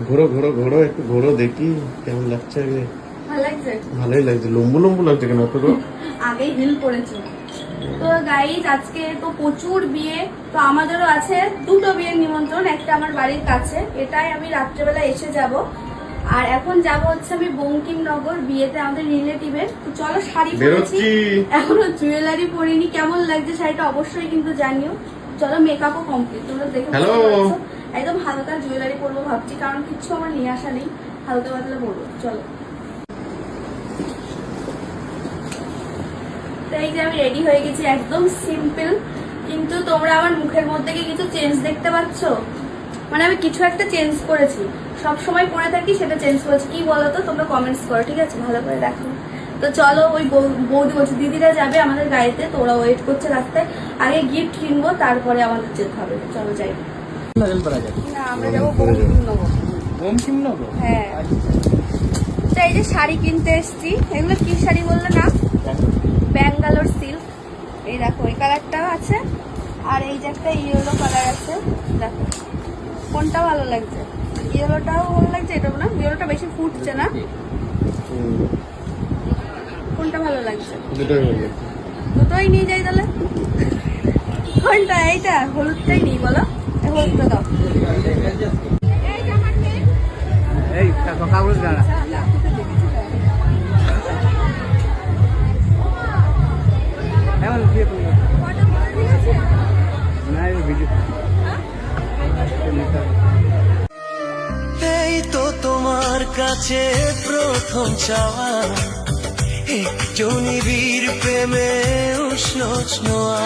ঘোরো ঘোরো ঘোরো, একটু ঘোরো দেখি কেমন লাগছে। আগে ভালো লাগছে, ভালোই লাগছে। লম্বু লম্বু লাগছে কেন অত? আগেই হিল পড়েছে। তো গাইস আজকে তো প্রচুর বিয়ে, তো আমাদেরও আছে দুটো বিয়ের নিমন্ত্রণ, একটা আমার বাড়ির কাছে, এটাই আমি রাত্রেবেলা এসে যাব। আর এখন যাব হচ্ছে আমি বঙ্কিমনগর বিয়েতে আমাদের রিলেটিভের। তো চলো, শাড়ি পরেছি, এখনো জুয়েলারি পরিনি, কেমন লাগছে শাড়িটা অবশ্যই কিন্তু জানিও। চলো, মেকআপও কমপ্লিট, তোমরা দেখে একদম হালকা জুয়েলারি পরবো ভাবছি, কারণ কিছু আমার নিয়ে আসা নেই, হালকা পাতলা পরবো। চলো, এই যে আমি রেডি হয়ে গেছি, একদম সিম্পল, কিন্তু তোমরা আমার মুখের মধ্যে কি কিছু চেঞ্জ দেখতে পাচ্ছ? মানে আমি কিছু একটা চেঞ্জ করেছি, সব সময় পরে থাকি সেটা চেঞ্জ করেছি, কি বলো তো? তোমরা কমেন্টস করো, ঠিক আছে? ভালো করে দেখো। তো চলো, ওই বৌদি বলছে দিদিরা যাবে আমাদের গাড়িতে, তো ওরা ওয়েট করছে রাস্তায়, আগে গিফট কিনবো তারপরে আমাদের যেতে হবে। চলো যাই। না, আমরা যাবো বঙ্কিমনগর। হ্যাঁ, তো এই যে শাড়ি কিনতে এসছি, এগুলো কি শাড়ি বললে না? ব্যাঙ্গালোর সিল্ক। এই দেখো, এই কালারটাও আছে, আর এই যে একটা ইয়েলো কালার আছে, দেখো কোনটা ভালো লাগছে? ইয়েলোটাও ভালো লাগছে, এটাও না? ইয়েলোটা বেশি ফুটছে না, কোনটা ভালো লাগছে? দুটোই নিয়ে যাই তাহলে। কোনটা? এইটা? হলুদটাই নিই বলো, হলুদটা দাও। এই কাগজ দাঁড়া এই তো তোমার কাছে প্রথম চাওয়া, একটু নিবিড় প্রেমে উষ্ণ ছোঁয়া।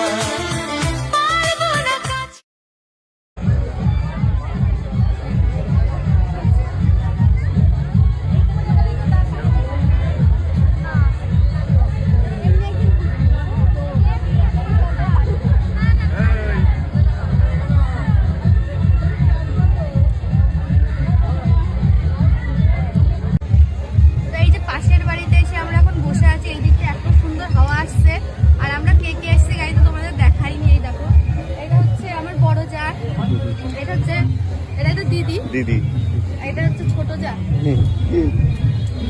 দিদি, এটা হচ্ছে ছোট যা।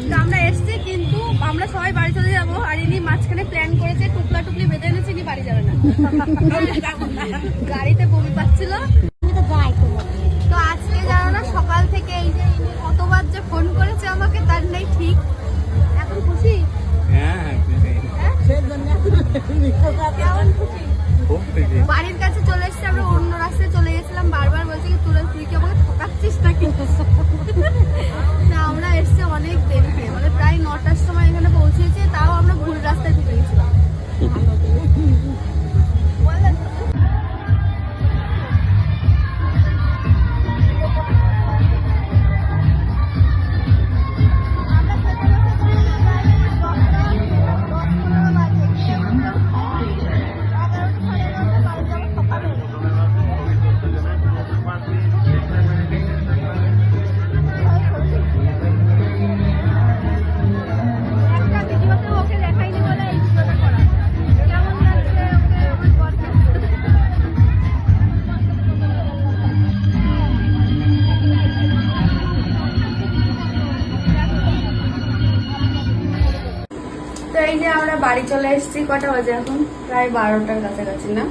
তো আমরা এসছি, কিন্তু আমরা সবাই বাড়ি চলে যাবো, আর ইনি মাঝখানে প্ল্যান করেছে, টুকলা টুকলি বেঁধে এনেছে, ইনি বাড়ি যাবে না, গাড়িতে বমি পাচ্ছিল। তো আজকে জানো না, সকাল থেকে এই যে ইনি কতবার যে ফোন করেছে আমাকে, তার নেই ঠিক। এখন খুশি? বাড়ির কাছে চলে এসছি, আমরা অন্য রাস্তায় চলে গেছিলাম, বারবার বলছি কি তুই কি আমাকে ঠকাচ্ছিস নাকি? না, আমরা এসছি অনেক দেরিতে, মানে প্রায় 9টার সময় এখানে পৌঁছেছি, তাও আমরা ভুল রাস্তায় ঢুকে গেছিলাম। এই যে আমরা বাড়ি চলে এসেছি, কটা বাজে এখন? প্রায় 12টার কাছাকাছি না?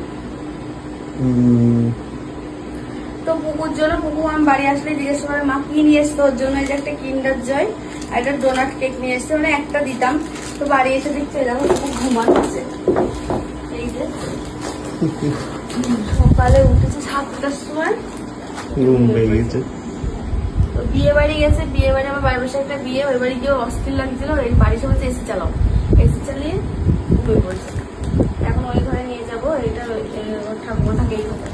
তো পুকুর জন্য, পুকু আমি বাড়ি আসলে জিজ্ঞেস করে মা কি নিয়ে এসতো ওর জন্য, এই যে একটা কিন্ডার জয় আর একটা ডোনাট কেক নিয়ে এসছে, মানে একটা দিতাম। তো বাড়ি এসে দেখতে দেখো পুকু ঘুমাচ্ছে। এই যে সকালে উঠেছে 7টার সময়, তো বিয়ে বাড়ি গেছে, বিয়ে বাড়ি আমার বাড়ির পাশে একটা বিয়ে, ওই বাড়ি গিয়ে অস্থির লাগছিল, এই বাড়ির সবাই এসি চালাও, এসি চালিয়ে ঘুমিয়ে পড়ছে। এখন ওই ঘরে নিয়ে যাবো, এটা ঠাকুমা থাকে এই ঘরে।